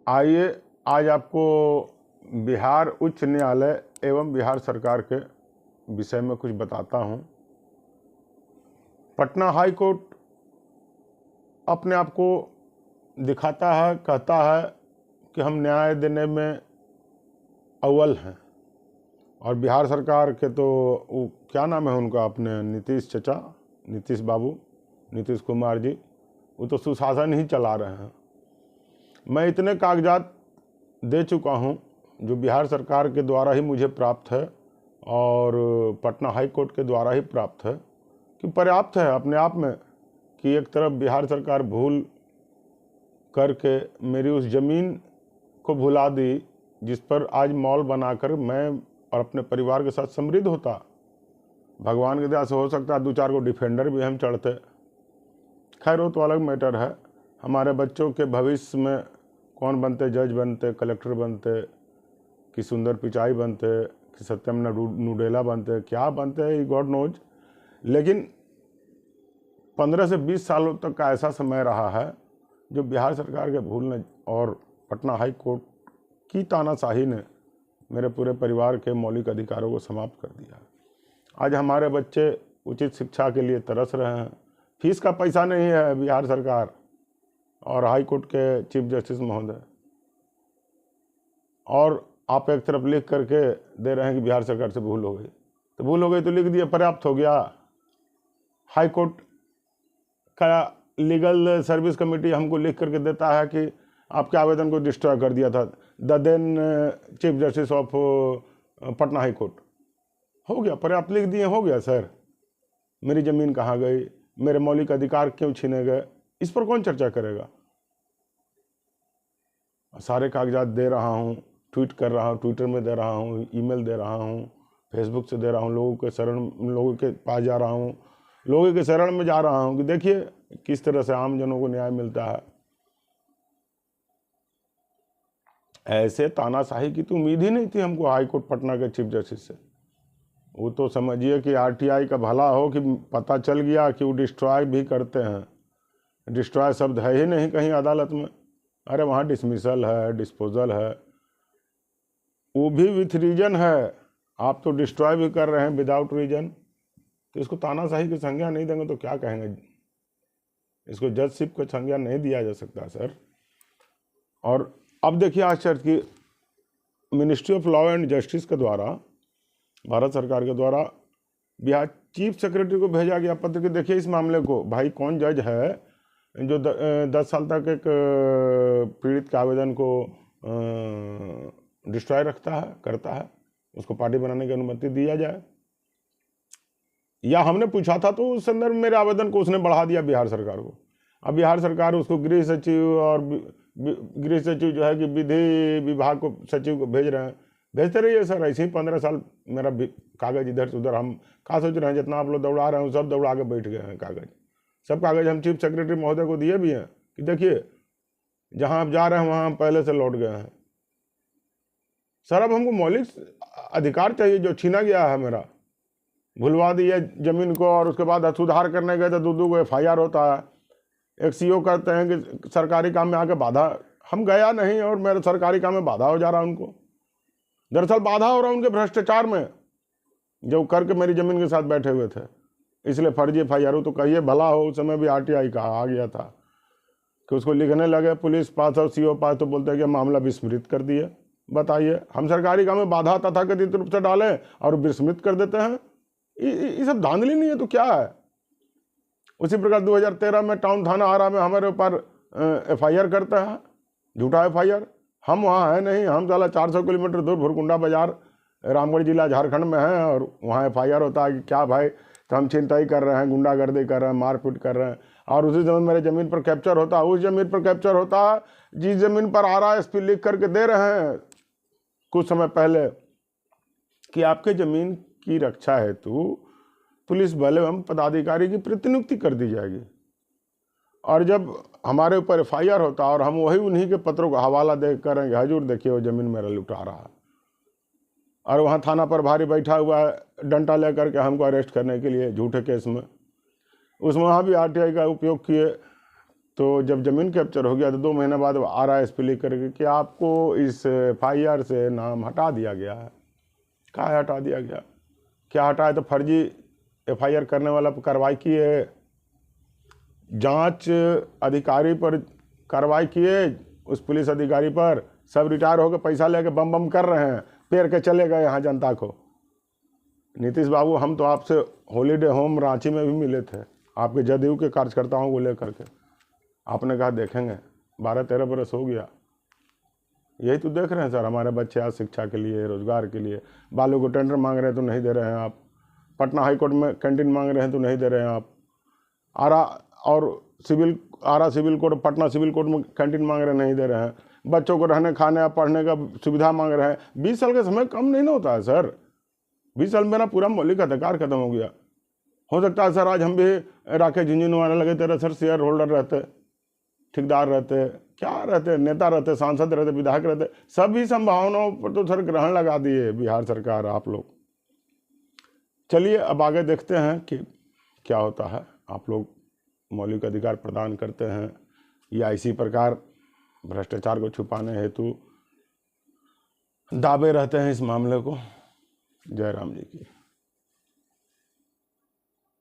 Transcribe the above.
आइए आज आपको बिहार उच्च न्यायालय एवं बिहार सरकार के विषय में कुछ बताता हूं। पटना हाई कोर्ट अपने आप को दिखाता है, कहता है कि हम न्याय देने में अव्वल हैं, और बिहार सरकार के तो वो क्या नाम है उनका, अपने नीतीश चचा, नीतीश बाबू, नीतीश कुमार जी, वो तो सुशासन ही चला रहे हैं। मैं इतने कागजात दे चुका हूं जो बिहार सरकार के द्वारा ही मुझे प्राप्त है और पटना हाई कोर्ट के द्वारा ही प्राप्त है कि पर्याप्त है अपने आप में कि एक तरफ बिहार सरकार भूल करके मेरी उस ज़मीन को भुला दी जिस पर आज मॉल बनाकर मैं और अपने परिवार के साथ समृद्ध होता। भगवान की दया से हो सकता है 2-4 को डिफेंडर भी हम चढ़ते। खैर वो तो अलग मैटर है। हमारे बच्चों के भविष्य में कौन बनते, जज बनते, कलेक्टर बनते, कि सुंदर पिचाई बनते, कि सत्यम नूडेला बनते, क्या बनते, गॉड नोज। लेकिन 15 से 20 सालों तक का ऐसा समय रहा है जो बिहार सरकार के भूल ने और पटना हाई कोर्ट की तानाशाही ने मेरे पूरे परिवार के मौलिक अधिकारों को समाप्त कर दिया। आज हमारे बच्चे उचित शिक्षा के लिए तरस रहे हैं। फीस का पैसा नहीं है बिहार सरकार और हाई कोर्ट के चीफ जस्टिस महोदय, और आप एक तरफ लिख करके दे रहे हैं कि बिहार सरकार से भूल हो गई। तो भूल हो गई तो लिख दिया, पर्याप्त हो गया। हाई कोर्ट का लीगल सर्विस कमेटी हमको लिख करके देता है कि आपके आवेदन को डिस्ट्रॉय कर दिया था the then chief justice of Patna high court. हो गया, पर्याप्त लिख दिए, हो गया सर। मेरी ज़मीन कहाँ गई, मेरे मौलिक अधिकार क्यों छीने गए, इस पर कौन चर्चा करेगा। सारे कागजात दे रहा हूँ, ट्वीट कर रहा हूँ, ट्विटर में दे रहा हूँ, ईमेल दे रहा हूँ, फेसबुक से दे रहा हूँ, लोगों के पास जा रहा हूँ, लोगों के शरण में जा रहा हूँ कि देखिए किस तरह से आम जनों को न्याय मिलता है। ऐसे तानाशाही की तो उम्मीद ही नहीं थी हमको हाई कोर्ट पटना के चीफ जस्टिस से। वो तो समझिए कि आरटीआई का भला हो कि पता चल गया कि वो डिस्ट्रॉय भी करते हैं। डिस्ट्रॉय शब्द है ही नहीं कहीं अदालत में। अरे वहाँ डिसमिसल है, डिस्पोजल है, वो भी विथ रीजन है। आप तो डिस्ट्रॉय भी कर रहे हैं विदाउट रीजन, तो इसको तानाशाही की संज्ञा नहीं देंगे तो क्या कहेंगे। इसको जजशिप को संज्ञा नहीं दिया जा सकता सर। और अब देखिए आश्चर्य की ministry of law and justice के द्वारा, भारत सरकार के द्वारा बिहार चीफ सेक्रेटरी को भेजा गया पत्र कि देखिए इस मामले को, भाई कौन जज है जो 10 साल तक एक पीड़ित के आवेदन को डिस्ट्रॉय रखता है, करता है, उसको पार्टी बनाने की अनुमति दिया जाए। या हमने पूछा था तो उस संदर्भ में मेरे आवेदन को उसने बढ़ा दिया बिहार सरकार को। अब बिहार सरकार उसको गृह सचिव और गृह सचिव जो है कि विधि विभाग को सचिव को भेज रहे हैं। भेजते रहिए सर, ऐसे ही 15 साल मेरा कागज इधर से उधर। हम क्या सोच रहे हैं, जितना आप लोग दौड़ा रहे हैं सब दौड़ा के बैठ गए हैं कागज। सब कागज हम चीफ सेक्रेटरी महोदय को दिए भी हैं कि देखिए जहां आप जा रहे हैं वहां हम पहले से लौट गए हैं। सर अब हमको मौलिक अधिकार चाहिए जो छीना गया है मेरा। भुलवा दिए जमीन को और उसके बाद सुधार करने गए तो 2-2 को FIR होता है। एक CO कहते हैं कि सरकारी काम में आके बाधा, हम गया नहीं और मेरे सरकारी काम में बाधा हो जा रहा है उनको। दरअसल बाधा हो रहा है उनके भ्रष्टाचार में जो करके मेरी जमीन के साथ बैठे हुए थे, इसलिए फर्जी FIR। तो कहिए भला हो, उस समय भी RTI का आ गया था कि उसको लिखने लगे पुलिस पास और CO पास, तो बोलते हैं कि मामला विस्मृत कर दिए। बताइए, हम सरकारी काम में बाधा तथाकथित रूप से डालें और विस्मृत कर देते हैं। ये सब धांधली नहीं है तो क्या है। उसी प्रकार 2013 में टाउन थाना आरा में हमारे ऊपर FIR करता है, झूठा FIR। हम वहाँ है नहीं, हम साला 400 किलोमीटर दूर भुरकुंडा बाजार रामगढ़ जिला झारखंड में है और वहाँ FIR होता है कि क्या भाई, तो हम छिनताई कर रहे हैं, गुंडागर्दी कर रहे हैं, मारपीट कर रहे हैं। और उसी समय मेरे ज़मीन पर कैप्चर होता है, उस ज़मीन पर कैप्चर होता है जिस ज़मीन पर आरा SP लिख करके दे रहे हैं कुछ समय पहले कि आपके ज़मीन की रक्षा हेतु पुलिस बल एवं पदाधिकारी की प्रतिनियुक्ति कर दी जाएगी। और जब हमारे ऊपर FIR होता और हम वही उन्हीं के पत्रों को हवाला दे करेंगे, हजूर देखिए वो ज़मीन मेरा लुटा रहा है, और वहाँ थाना पर भारी बैठा हुआ है डंडा लेकर के हमको अरेस्ट करने के लिए झूठे केस में। उसमें वहाँ भी RTI का उपयोग किए तो जब ज़मीन कैप्चर हो गया तो 2 महीने बाद आ रहा है एसपी लिख करके कि आपको इस FIR से नाम हटा दिया गया है। कहाँ हटा दिया गया? क्या हटा है? तो फर्जी FIR करने वाला पर कार्रवाई की है, जांच अधिकारी पर कार्रवाई किए, उस पुलिस अधिकारी पर। सब रिटायर होकर पैसा लेके बम बम कर रहे हैं, पेर के चले गए यहाँ जनता को। नीतीश बाबू, हम तो आपसे हॉलीडे होम रांची में भी मिले थे, आपके जदयू के कार्यकर्ताओं को लेकर के। आपने कहा देखेंगे, 12-13 बरस हो गया। यही तो देख रहे हैं सर, हमारे बच्चे आज शिक्षा के लिए, रोजगार के लिए, बालू को टेंडर मांग रहे हैं तो नहीं दे रहे हैं आप। पटना हाईकोर्ट में कैंटीन मांग रहे हैं तो नहीं दे रहे हैं आप। Ara civil court, Patna civil court में कैंटीन मांग रहे हैं, नहीं दे रहे हैं। बच्चों को रहने खाने या पढ़ने का सुविधा मांग रहे हैं। 20 साल का समय कम नहीं ना होता है सर। 20 साल में मेरा पूरा मौलिक अधिकार खत्म हो गया। हो सकता है सर आज हम भी राकेश झुंझुनवाने लगे तेरे सर, शेयर होल्डर रहते, ठेकेदार रहते, क्या रहते, नेता रहते, सांसद रहते, विधायक रहते, सभी संभावनाओं पर तो सर ग्रहण लगा दिए बिहार सरकार आप लोग। चलिए अब आगे देखते हैं कि क्या होता है। आप लोग मौलिक अधिकार प्रदान करते हैं या इसी प्रकार भ्रष्टाचार को छुपाने हेतु दावे रहते हैं इस मामले को। जय राम जी की।